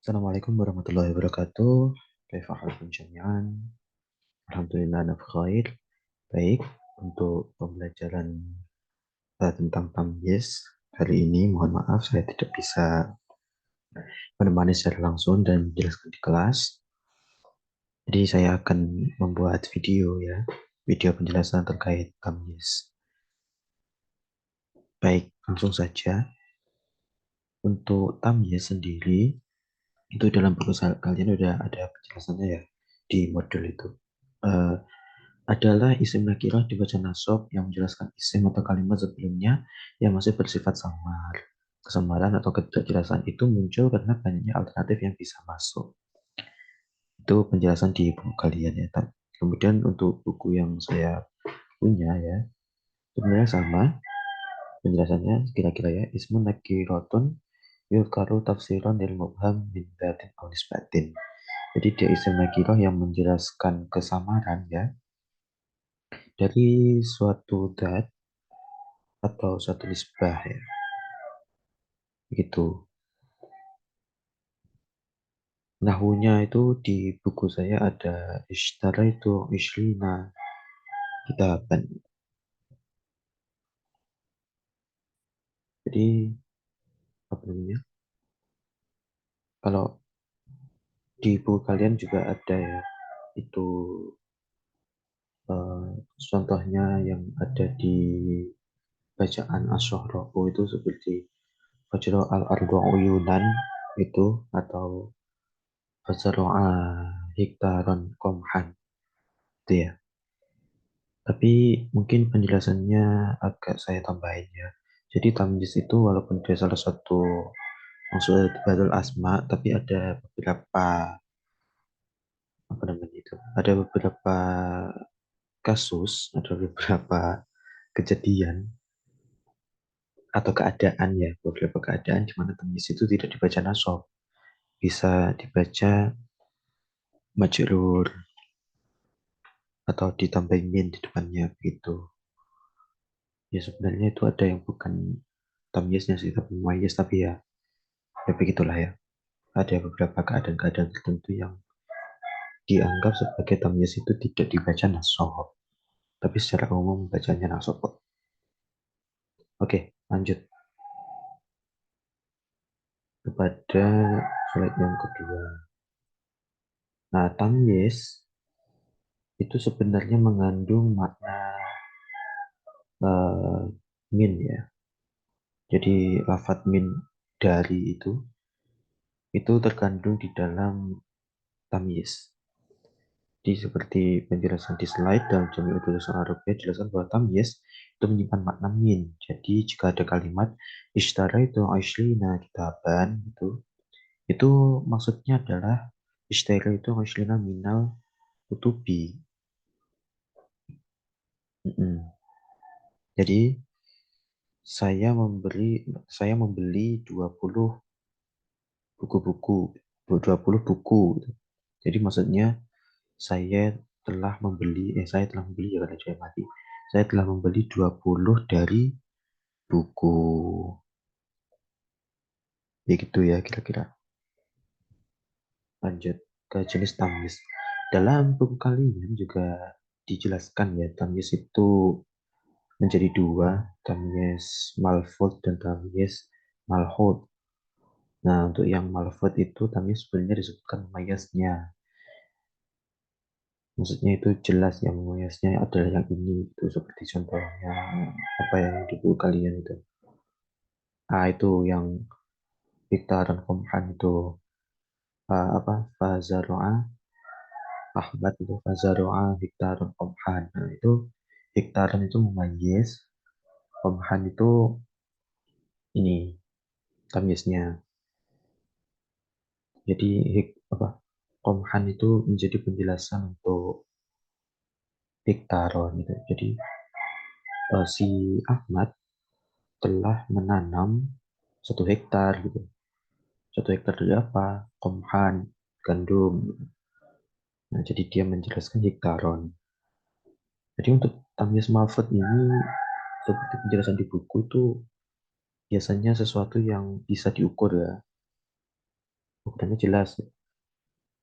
Assalamualaikum warahmatullahi wabarakatuh. Kaifa halkum jami'an? Alhamdulillah ana bikhair. Baik, untuk pembelajaran tentang tamyiz hari ini mohon maaf saya tidak bisa menemani secara langsung dan menjelaskan di kelas. Jadi saya akan membuat video penjelasan terkait tamyiz. Baik, langsung saja. Untuk tamyiz sendiri itu dalam buku kalian udah ada penjelasannya ya di modul itu. Eh, adalah isim nakirah dibaca nasab yang menjelaskan isim atau kalimat sebelumnya yang masih bersifat samar. Kesamaran atau ketidakjelasan itu muncul karena banyaknya alternatif yang bisa masuk. Itu penjelasan di buku kalian ya. Kemudian untuk buku yang saya punya ya, sebenarnya sama penjelasannya kira-kira ya. Ismun nakiratun yudkaru tafsiran lil mubham min datin aw nisbatin. Jadi dia isim nakirah yang menjelaskan kesamaran ya dari suatu dat atau satu nisbah ya. Begitu. Nahunya itu di buku saya ada ishtara itu ishlina kitaban. Jadi apa namanya? Kalau di buku kalian juga ada ya itu eh, contohnya yang ada di bacaan Asy'arafu itu seperti Fajro al-ardu uyunan itu atau Fazro'a hektaron komhan itu ya. Tapi mungkin penjelasannya agak saya tambahin ya. Jadi tamyiz itu walaupun dia salah satu maksud badal asma, tapi ada beberapa apa namanya itu? Ada beberapa kasus, ada beberapa kejadian atau keadaan ya, beberapa keadaan di mana tamyiz itu tidak dibaca nasab, bisa dibaca majrur atau ditambahin min di depannya begitu. Ya sebenarnya itu ada yang bukan tamyiznya sih, tapi mumayyiz tapi ya begitulah ya. Ada beberapa keadaan-keadaan tertentu yang dianggap sebagai tamyiz itu tidak dibaca nasab, tapi secara umum bacanya nasab. Oke, lanjut kepada slide yang kedua. Nah, tamyiz itu sebenarnya mengandung makna eh, min ya. Jadi lafadz min dari itu terkandung di dalam tamyiz. Jadi seperti penjelasan di slide dalam Jami'ul Tulisan Arabia jelaskan bahwa tamyiz itu menyimpan makna min. Jadi jika ada kalimat ishtara itu aislina kitaban itu maksudnya adalah ishtara itu aislina minal kutubi. Mm-mm. Jadi saya membeli 20 buku-buku, 20 buku. Jadi maksudnya saya saya telah membeli ya karena saya mati. Saya telah membeli 20 dari buku. Begitu ya kira-kira. Lanjut ke jenis tamyiz. Dalam buku kalian juga dijelaskan ya tamyiz itu menjadi dua, tamyiz malfud dan tamyiz malhud. Nah, untuk yang malfud itu tamyiz sebenarnya disebutkan mayasnya. Maksudnya itu jelas yang mayasnya adalah yang ini itu seperti contohnya apa yang di buku kalian itu. Ah, itu yang Victor dan Komhan itu apa Fazaroa Ahmad itu Fazaroa Hektaron Komhan. Nah, itu Hektaron itu memayis, Komhan itu ini tamyiznya. Jadi apa? Komhan itu menjadi penjelasan untuk Hektaron gitu. Jadi si Ahmad telah menanam 1 hektar gitu. 1 hektar dari apa? Komhan, gandum. Nah, jadi dia menjelaskan hektaron. Jadi untuk tamyiz mafud ini seperti penjelasan di buku itu biasanya sesuatu yang bisa diukur ya. ukurannya jelas,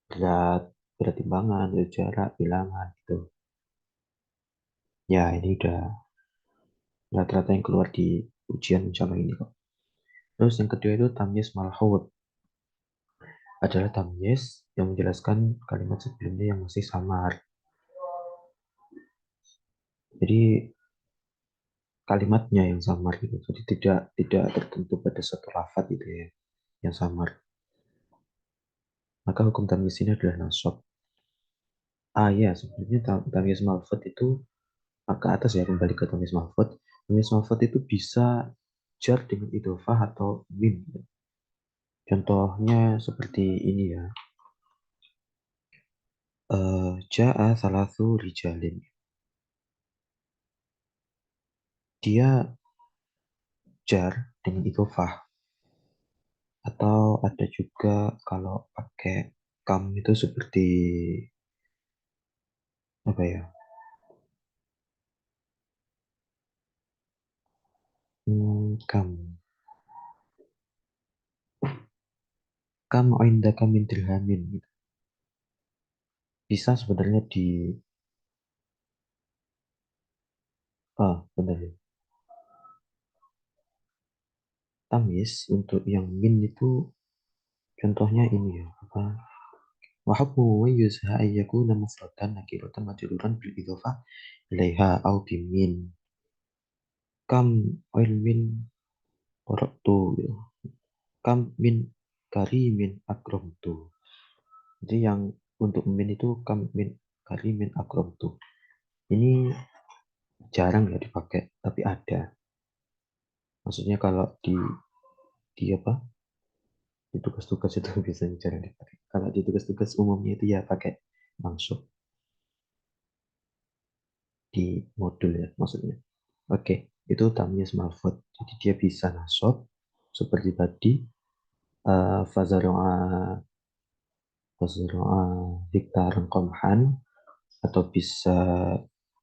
berat, berat timbangan, jarak, bilangan gitu. Ya, ini udah rata-rata yang keluar di ujian insya Allah ini kok. Terus yang kedua itu tamyiz malhut, adalah tamyiz yang menjelaskan kalimat sebelumnya yang masih samar. Jadi kalimatnya yang samar gitu. Jadi tidak tertentu pada satu lafaz gitu ya yang samar. Maka hukum tamyiz ini adalah nasab. Ah ya, sebenarnya tamyiz malfud itu ke atas ya, kembali ke tamyiz malfud. Tamyiz malfud itu bisa jar dengan idofah atau mim. Contohnya seperti ini ya. Ja'a salatu rijalin. Dia jar dengan idofah. Atau ada juga kalau pakai kam itu seperti apa ya? Kam. Kam indaka min dirhamin gitu. Bisa sebenarnya di benar ya. Tamis untuk yang min itu contohnya ini ya, apa? Wa hukmu yuzha ayyakuna mufradan nakiratan majruran bil idhofah ilaiha au bimin. Kam ilmin qara'tu gitu. Kam min karimin akramtu. Jadi yang untuk min itu kam min karimin akramtu. Ini jarang ya dipakai, tapi ada. Maksudnya kalau di apa? Di tugas-tugas itu biasanya jarang dipakai. Kalau di tugas-tugas umumnya itu ya pakai langsung di modul ya maksudnya. Oke, itu tamyiz malfud. Jadi dia bisa nasab seperti tadi fazaro'a fazaro'a hektaran qamhan, atau bisa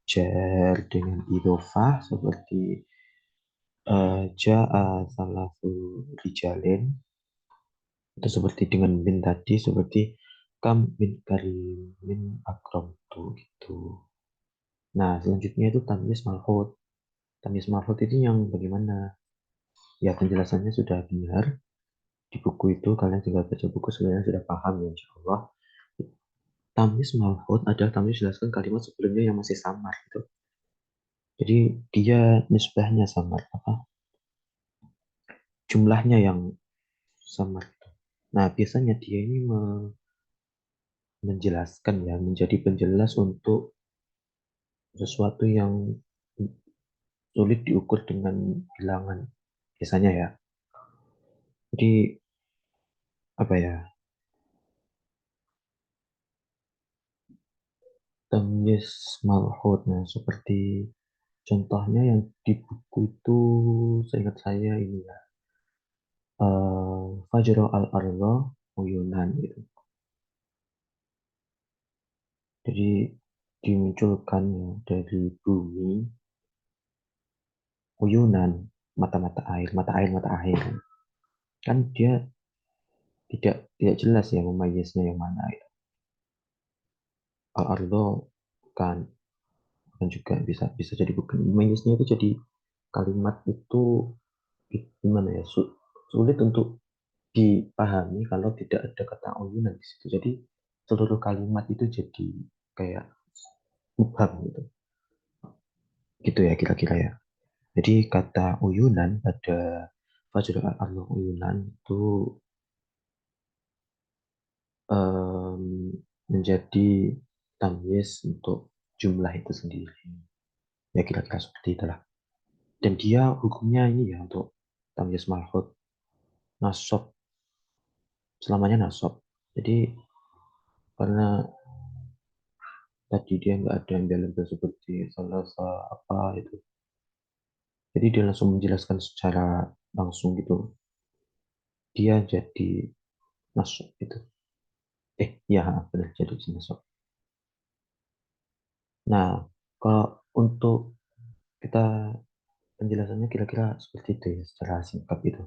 jar dengan idofah seperti ja'a salatu rijalin, atau seperti dengan min tadi seperti kam min karimin akram tuh gitu. Nah, selanjutnya itu tamyiz malhut. Tamyiz malhut itu yang bagaimana? Ya, penjelasannya sudah benar di buku itu. Kalian tinggal baca buku sebenarnya sudah paham ya, insya Allah. Tamyiz malhut adalah tamyiz jelaskan kalimat sebelumnya yang masih samar gitu. Jadi dia nisbahnya samar, apa? Jumlahnya yang samar gitu. Nah, biasanya dia ini menjelaskan ya, menjadi penjelas untuk sesuatu yang sulit diukur dengan bilangan. Biasanya ya. Jadi apa ya? Tamyiz malhut. Nah, seperti contohnya yang di buku itu, seingat saya ini ya, Fajro al-Arlo Uyunan gitu. Jadi dimunculkan ya dari bumi uyunan, mata-mata air, mata air, mata air. Kan dia tidak jelas ya memayasnya yang mana itu. Al-Arlo kan, kan juga bisa bisa jadi bukan. Memayasnya itu jadi kalimat itu gimana ya, sulit untuk dipahami kalau tidak ada kata uyunan di situ. Jadi seluruh kalimat itu jadi kayak mubham gitu. Gitu ya kira-kira ya. Jadi kata uyunan pada Fajr al uyunan itu em, menjadi tamyiz untuk jumlah itu sendiri. Ya kira-kira seperti itulah. Dan dia hukumnya ini ya untuk tamyiz malhut nasab, selamanya nasab. Jadi karena tadi dia nggak ada yang dalam seperti salah apa itu. Jadi dia langsung menjelaskan secara langsung gitu. Dia jadi nasab itu. Ya benar jadi nasab. Nah, kalau untuk kita penjelasannya kira-kira seperti itu ya secara singkat itu.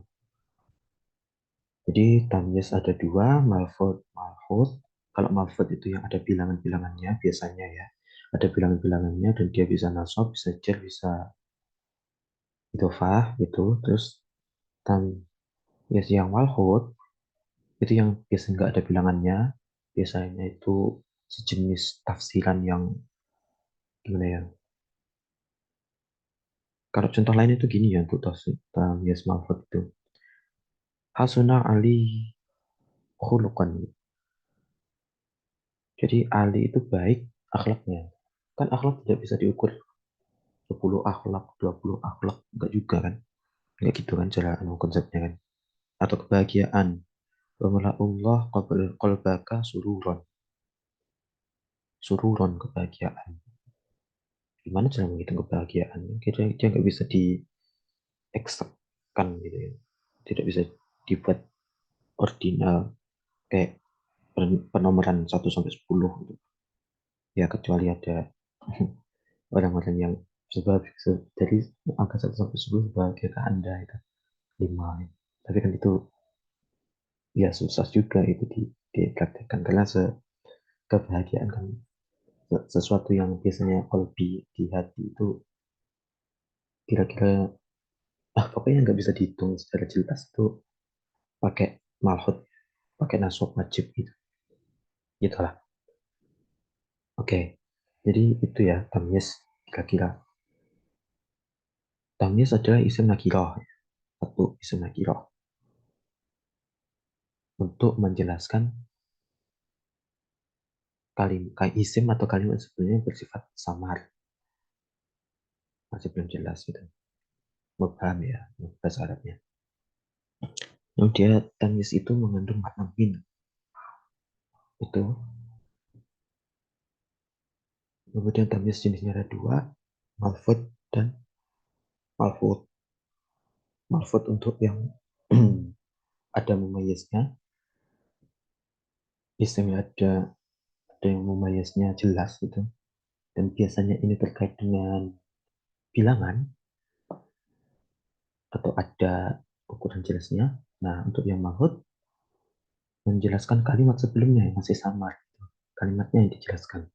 Jadi tamyiz ada dua, malfud, malfud. Kalau malfud itu yang ada bilangan-bilangannya biasanya ya. Ada bilangan-bilangannya dan dia bisa nasab, bisa jar, bisa idhofah gitu. Terus tamyiz yang malfud itu yang biasanya nggak ada bilangannya. Biasanya itu sejenis tafsiran yang gimana ya? Kalau contoh lain itu gini ya untuk tafsir tamyiz malfud itu. Hasuna Ali khuluqan. Jadi Ali itu baik akhlaknya. Kan akhlak tidak bisa diukur 10 akhlak, 20 akhlak. Enggak juga kan. Enggak gitu kan cara konsepnya kan. Atau kebahagiaan. Allah qalbaka sururon. Sururon kebahagiaan. Gimana cara menghitung kebahagiaan? Kira dia nggak bisa dieksakkan gitu ya. Tidak bisa dibuat ordinal kayak penomoran 1 sampai 10 gitu. Ya kecuali ada orang-orang yang dari angka 1 sampai 10 sebagai ke Anda itu 5. Tapi kan itu ya susah juga itu dipraktekkan karena kebahagiaan kan sesuatu yang biasanya kolbi di hati itu kira-kira pokoknya nggak bisa dihitung secara jelas itu pakai malhut, pakai nasab wajib gitu. Gitulah. Oke. Jadi itu ya tamyiz kira-kira. Tamyiz adalah isim nakirah. Satu isim nakirah untuk menjelaskan kalimat isim atau kalimat sebelumnya bersifat samar. Masih belum jelas gitu. Mubham ya, bahasa Arabnya. Kemudian tamyiz itu mengandung makna min. Itu. Kemudian tamyiz jenisnya ada dua, malfud dan malfud. Malfud untuk yang ada memayiznya, isimnya ada yang memayiznya jelas gitu. Dan biasanya ini terkait dengan bilangan atau ada ukuran jelasnya. Nah, untuk yang malfud menjelaskan kalimat sebelumnya yang masih samar. Kalimatnya yang dijelaskan.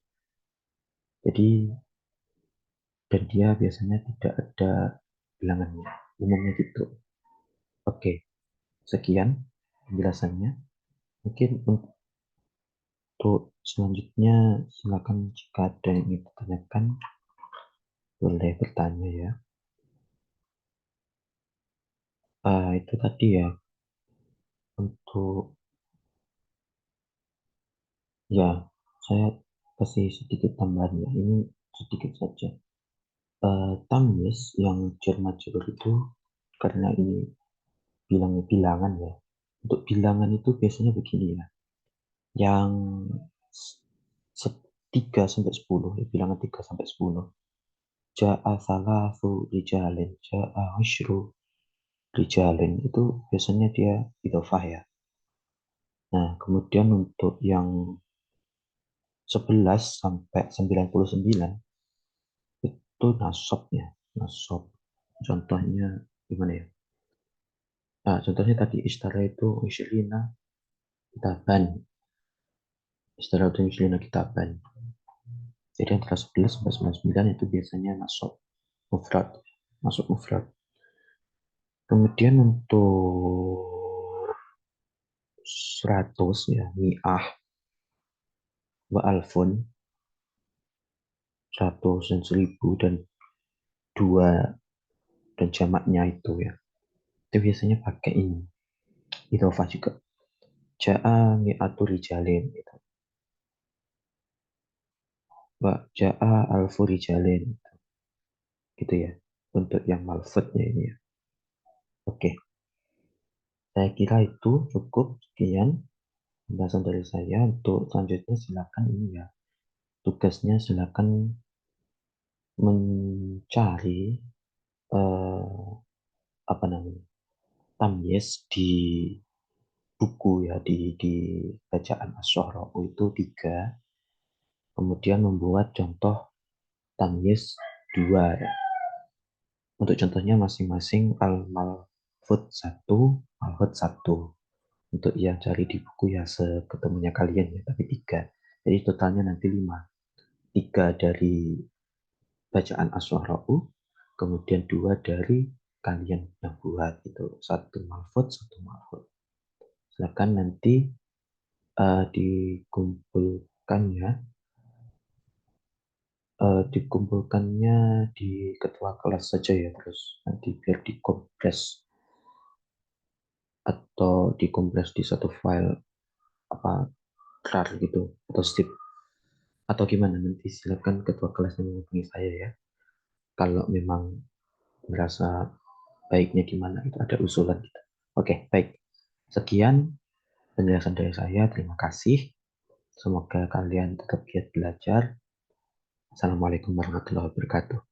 Jadi, dan dia biasanya tidak ada bilangannya. Umumnya gitu. Oke, sekian penjelasannya. Mungkin untuk selanjutnya silakan jika ada yang ingin ditanyakan boleh bertanya ya. Itu tadi ya untuk ya saya kasih sedikit tambahan ya. Ini sedikit saja. Tamyiz yang jar majrur itu karena ini bilangnya bilangan ya. Untuk bilangan itu biasanya begini ya. Yang 3 sampai 10, ya, bilangan 3 sampai 10. Ja'a salasu rijalin, ja'a asyru rijalin. Itu biasanya dia idhofah ya. Nah, kemudian untuk yang 11 sampai 99 itu nasabnya. Nasab. Contohnya gimana ya? Nah, contohnya tadi istara itu Isyrina kitaban. Istara itu Isyrina kitaban. Jadi antara 11 sampai 99 itu biasanya nasab mufrad. Masuk mufrad. Kemudian untuk 100 ya, mi'ah wa alfun, 100 dan 1000 dan 2 dan jamaknya itu ya. Itu biasanya pakai ini. Idhofah juga. Ja'a mi'atu rijalin gitu. Wa ja'a alfu rijalin gitu ya. Untuk yang malfudnya ini ya. Oke, saya kira itu cukup sekian pembahasan dari saya. Untuk selanjutnya silakan ini ya. Tugasnya silakan mencari eh, apa namanya? Tamyiz di buku ya di bacaan Asy-Syu'ara itu 3, kemudian membuat contoh tamyiz 2 ya. Untuk contohnya masing-masing al-malfud 1, malfud 1. Untuk yang cari di buku ya seketemunya kalian ya, tapi 3. Jadi totalnya nanti 5. 3 dari bacaan Asy'ara'u, kemudian 2 dari kalian yang buat itu. Satu mahfudz, satu mahfudz. Silakan nanti dikumpulkannya, dikumpulkannya di ketua kelas saja ya, terus nanti biar dikompres atau dikompres di satu file apa tar gitu atau zip atau gimana, nanti silakan ketua kelasnya menghubungi saya ya. Kalau memang merasa baiknya gimana itu ada usulan kita. Oke, baik. Sekian penjelasan dari saya. Terima kasih. Semoga kalian tetap giat belajar. Assalamualaikum warahmatullahi wabarakatuh.